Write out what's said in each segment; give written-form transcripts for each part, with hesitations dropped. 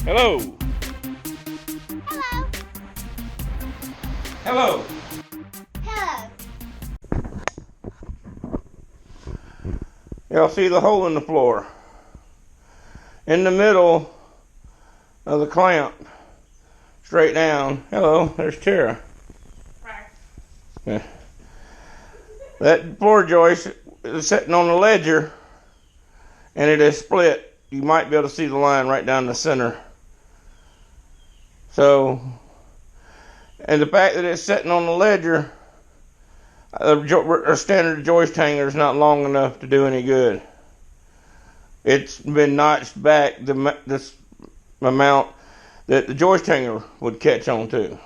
Hello. Hello. Hello. Hello. Y'all see the hole in the floor? In the middle of the clamp, straight down. Hello, there's Tara. Right. Yeah. That floor joist is sitting on the ledger, and it is split. You might be able to see the line right down the center. So, and the fact that it's sitting on the ledger, a standard joist hanger is not long enough to do any good. It's been notched back this amount that the joist hanger would catch on to.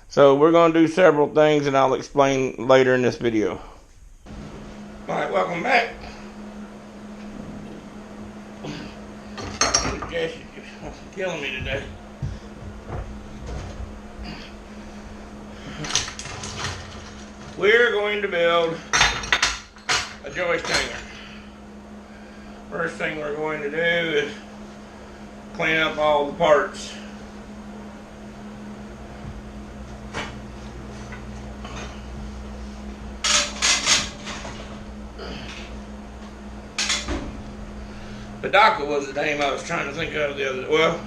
So we're going to do several things, and I'll explain later in this video. Alright, welcome back. Jess is killing me today. We're going to build a joist hanger. First thing we're going to do is clean up all the parts. Padaka was the name I was trying to think of the other day. Well,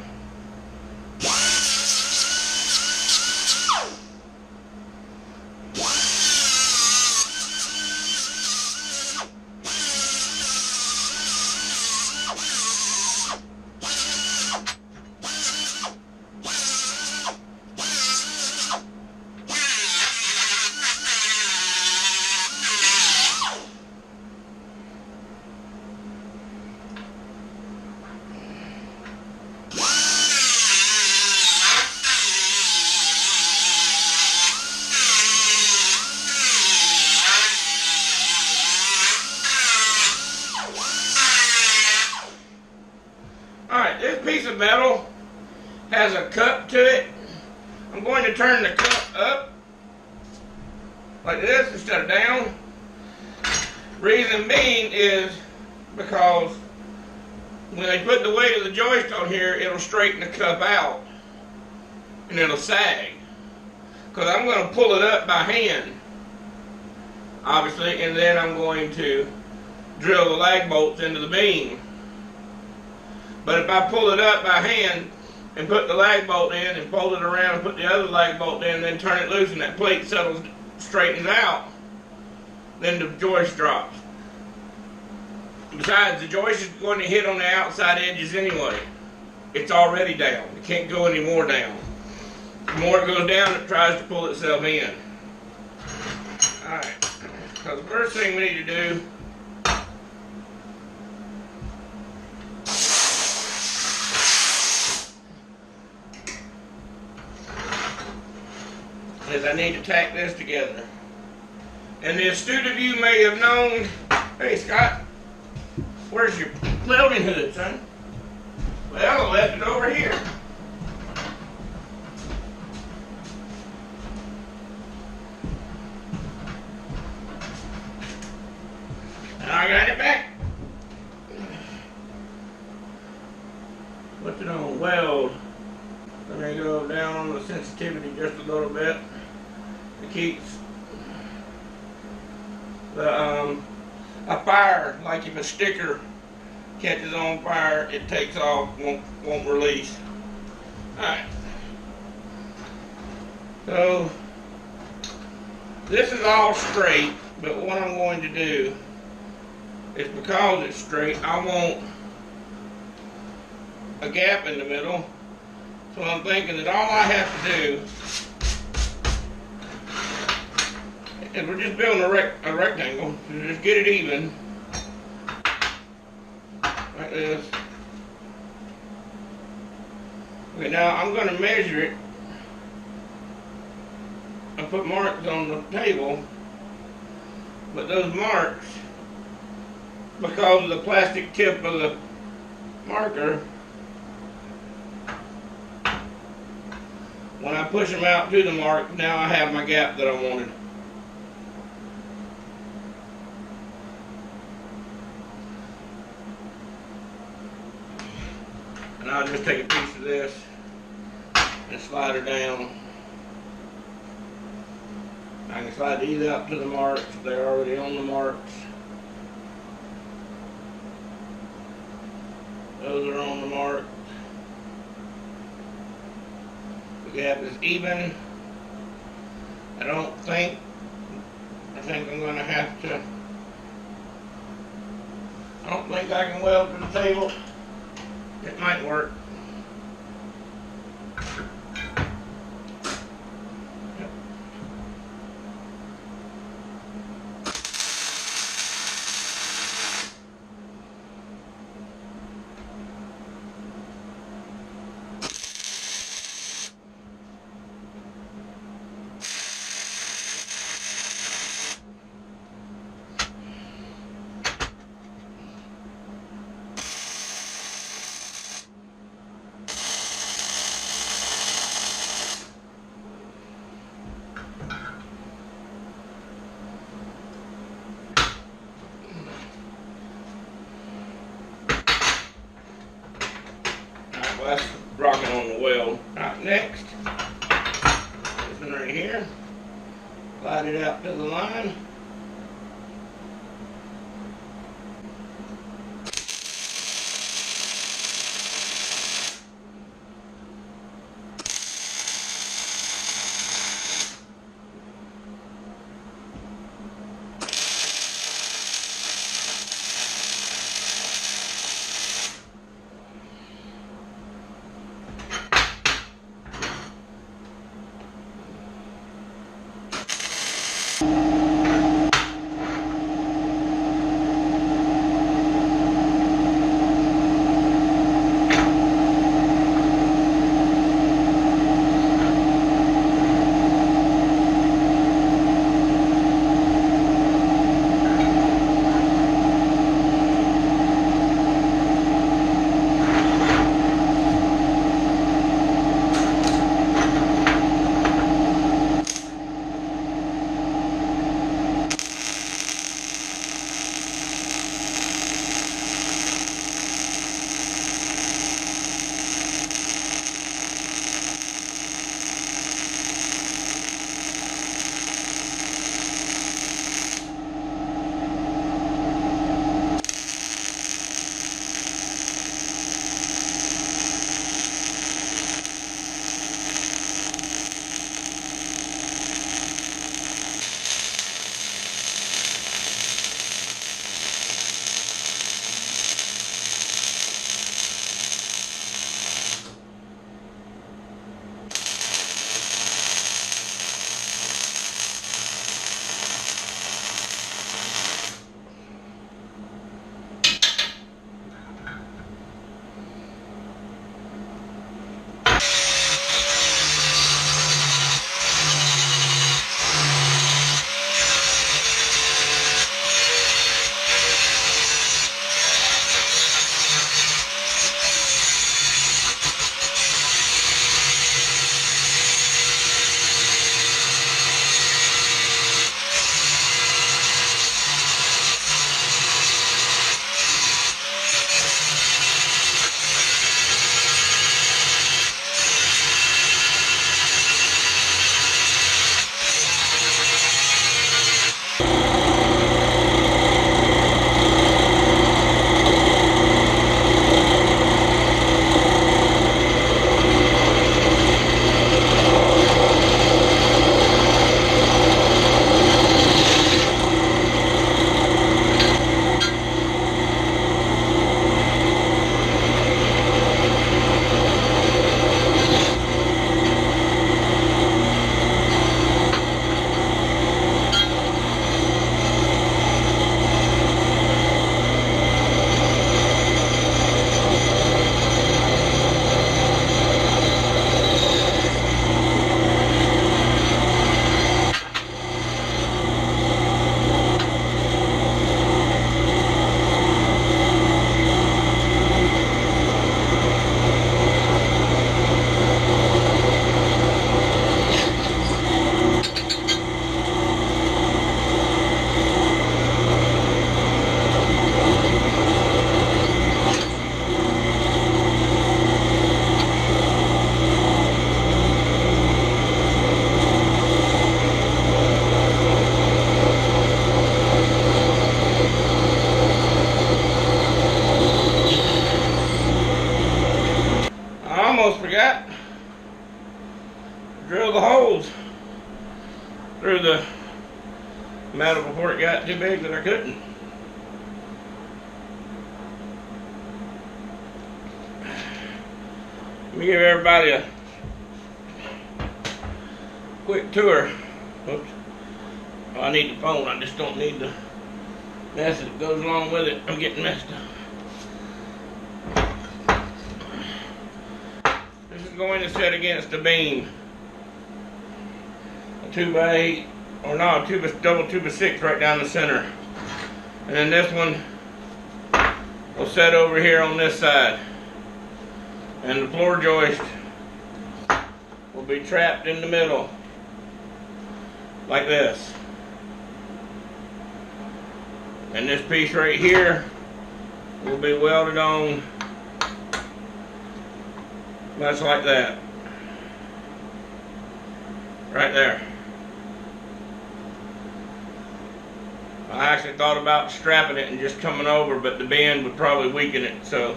alright, this piece of metal has a cup to it. I'm going to turn the cup up like this instead of down. Reason being is because when they put the weight of the joist on here, it'll straighten the cup out and it'll sag. Because I'm going to pull it up by hand, obviously, and then I'm going to drill the lag bolts into the beam. But if I pull it up by hand and put the lag bolt in and fold it around and put the other lag bolt in and then turn it loose and that plate straightens out, then the joist drops. Besides, the joist is going to hit on the outside edges anyway. It's already down. It can't go any more down. The more it goes down, it tries to pull itself in. Alright, so the first thing we need to do is I need to tack this together. And the astute of you may have known, hey Scott, where's your welding hood, son? Well, I left it over here. And I got it back. Put it on weld. Let me go down on the sensitivity just a little bit. It keeps a fire, like if a sticker catches on fire, it takes off, won't release. Alright. So this is all straight, but what I'm going to do is, because it's straight, I want a gap in the middle. So I'm thinking that all I have to do is we're just building a rectangle, so just get it even, like this. Okay, now I'm going to measure it and put marks on the table, but those marks, because of the plastic tip of the marker, when I push them out to the mark, now I have my gap that I wanted. And I'll just take a piece of this and slide her down. I can slide these up to the marks. They're already on the marks. Those are on the mark. The gap is even. I think I'm going to have to. I don't think I can weld to the table. It might work. Yep. Well, that's rocking on the weld. Right, next, this one right here, slide it out to the line. got. Drill the holes through the metal before it got too big that I couldn't. Let me give everybody a quick tour. Oops. Oh, I need the phone, I just don't need the mess that goes along with it. I'm getting messed up. This is going to set against the beam. A 2x8, or no, a double 2x6 right down the center. And then this one will set over here on this side. And the floor joist will be trapped in the middle, like this. And this piece right here will be welded on, much like that. Right there. I actually thought about strapping it and just coming over, but the bend would probably weaken it, so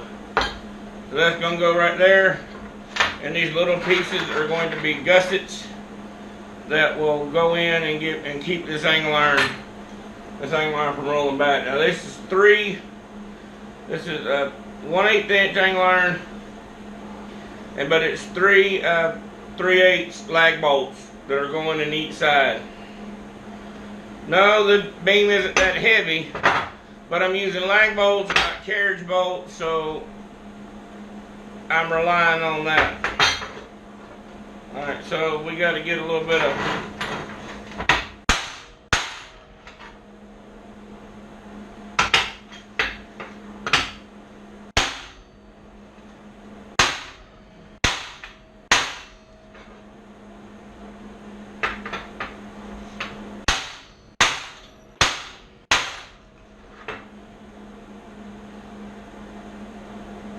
that's going to go right there. And these little pieces are going to be gussets that will go in and keep this angle iron from rolling back. Now this is a 1/8 inch angle iron, but it's three 3/8 lag bolts that are going in each side. No, the beam isn't that heavy, but I'm using lag bolts, not carriage bolts, so I'm relying on that. Alright, so we got to get a little bit of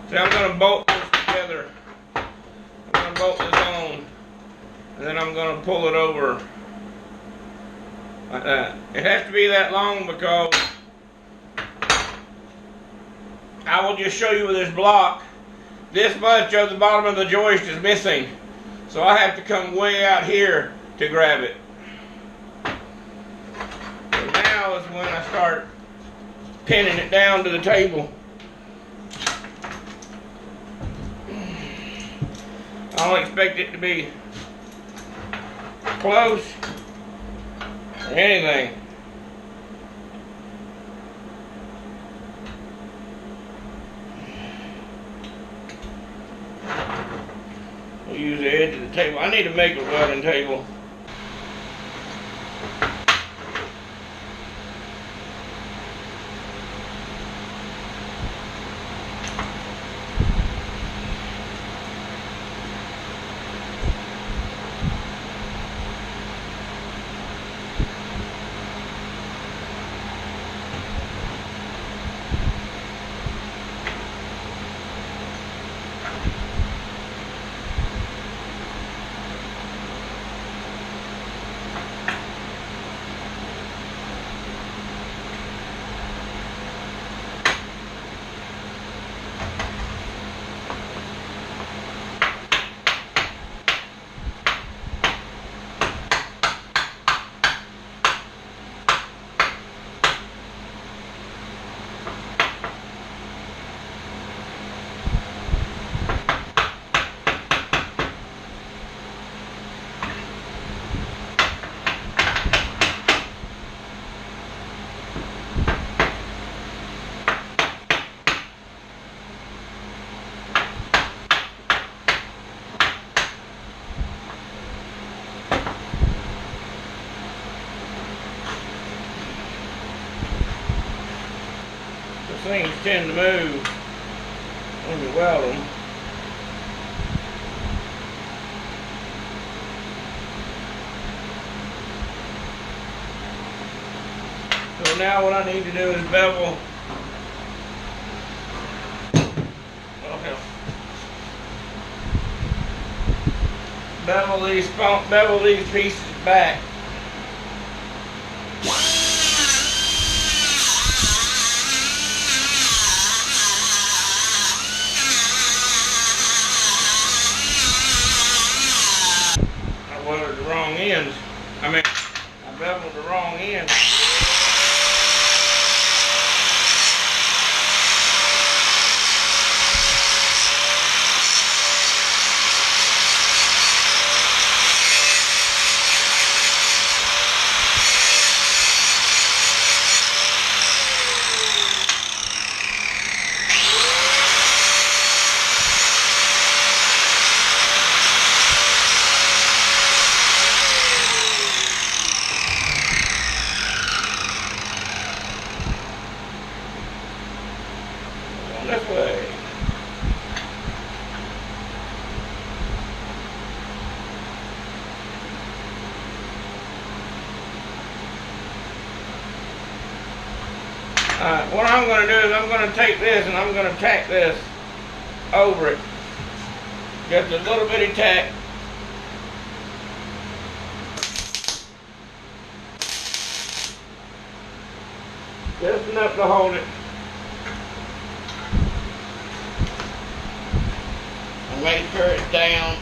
see, I'm going to bolt this together. I'm going to bolt this on, and then I'm going to pull it over like that. It has to be that long because I will just show you with this block. This much of the bottom of the joist is missing, so I have to come way out here to grab it. So now is when I start pinning it down to the table. I don't expect it to be close or anything. We'll use the edge of the table. I need to make a welding table. Things tend to move when you weld them. So now what I need to do is bevel. Okay. Bevel these pieces back. ends. I mean, I beveled the wrong end. This way. Alright, what I'm going to do is I'm going to take this and I'm going to tack this over it. Just a little bitty tack. Just enough to hold it. Make sure it's down.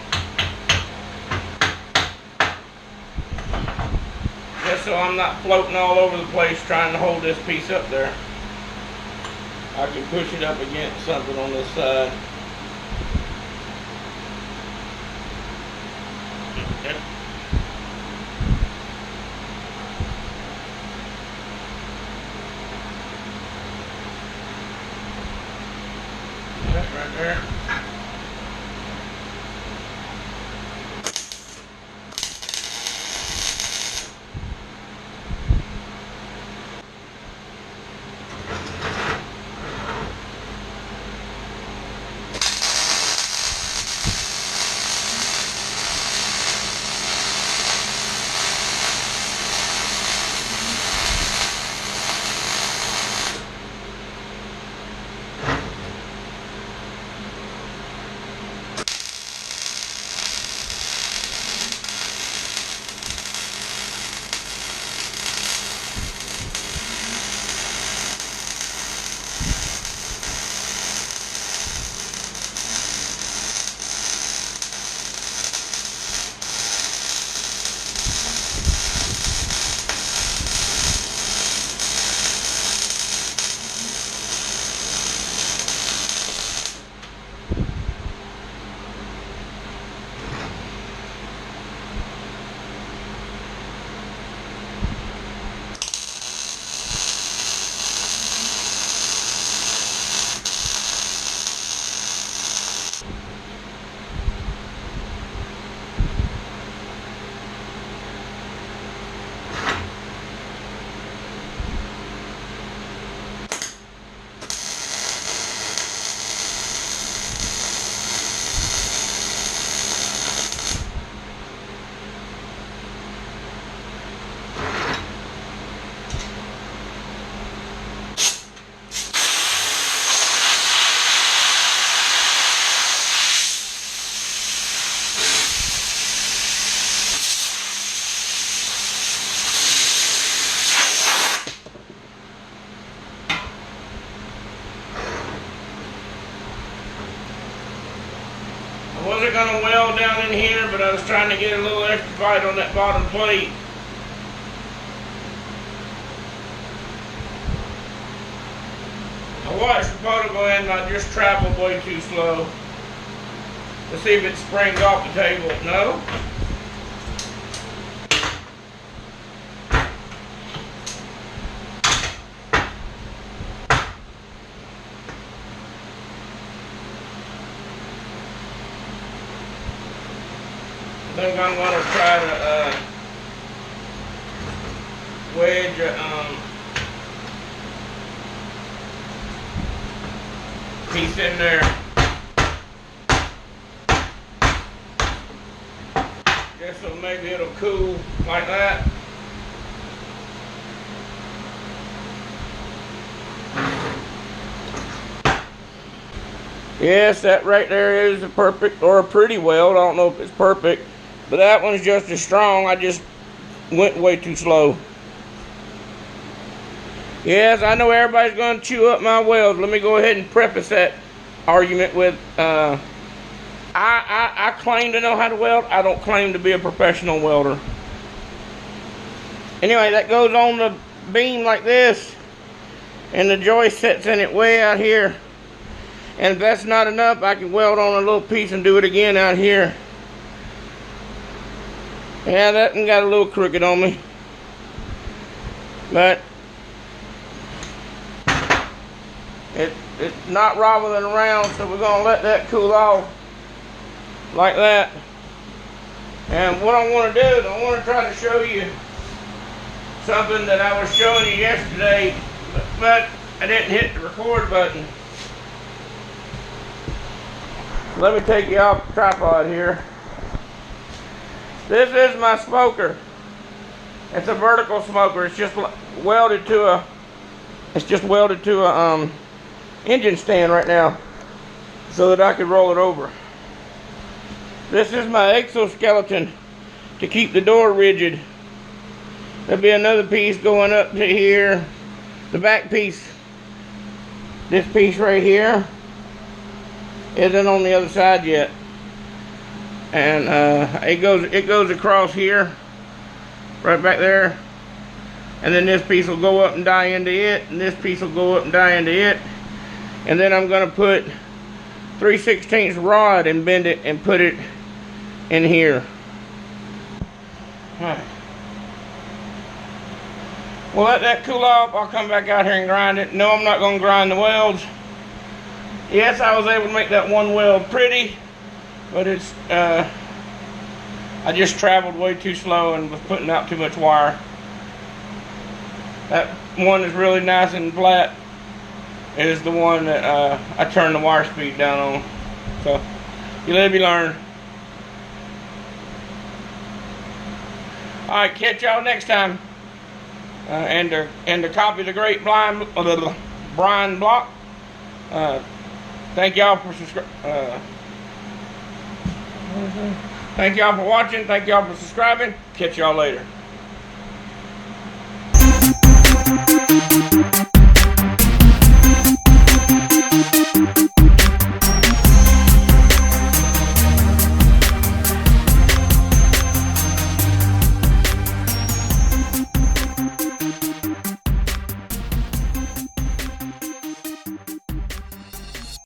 Just so I'm not floating all over the place trying to hold this piece up there. I can push it up against something on this side. Okay. That right there. I wasn't going to weld down in here, but I was trying to get a little extra bite on that bottom plate. I watched the photo go in and I just traveled way too slow to see if it springs off the table. No. I think I'm going to try to wedge a piece in there. Just so maybe it'll cool like that. Yes, that right there is a perfect or a pretty weld. I don't know if it's perfect, but that one's just as strong. I just went way too slow. Yes, I know everybody's going to chew up my welds. Let me go ahead and preface that argument with, I claim to know how to weld. I don't claim to be a professional welder. Anyway, that goes on the beam like this, and the joist sets in it way out here. And if that's not enough, I can weld on a little piece and do it again out here. Yeah, that one got a little crooked on me, but it's not wobbling around, so we're gonna let that cool off like that. And what I want to do is I want to try to show you something that I was showing you yesterday, but I didn't hit the record button. Let me take you off the tripod here. This is my smoker. It's a vertical smoker. It's just welded to a engine stand right now, so that I could roll it over. This is my exoskeleton to keep the door rigid. There'll be another piece going up to here. The back piece, this piece right here, isn't on the other side yet. And it goes across here, right back there. And then this piece will go up and die into it, and this piece will go up and die into it. And then I'm gonna put 3/16 rod and bend it and put it in here. Alright. We'll let that cool off. I'll come back out here and grind it. No, I'm not gonna grind the welds. Yes, I was able to make that one weld pretty, but it's I just traveled way too slow and was putting out too much wire. That one is really nice and flat. It is the one that I turned the wire speed down on. So you live, you learn. All right, catch y'all next time. And to copy the great Brian Block. Thank y'all for thank y'all for watching. Thank y'all for subscribing. Catch y'all later.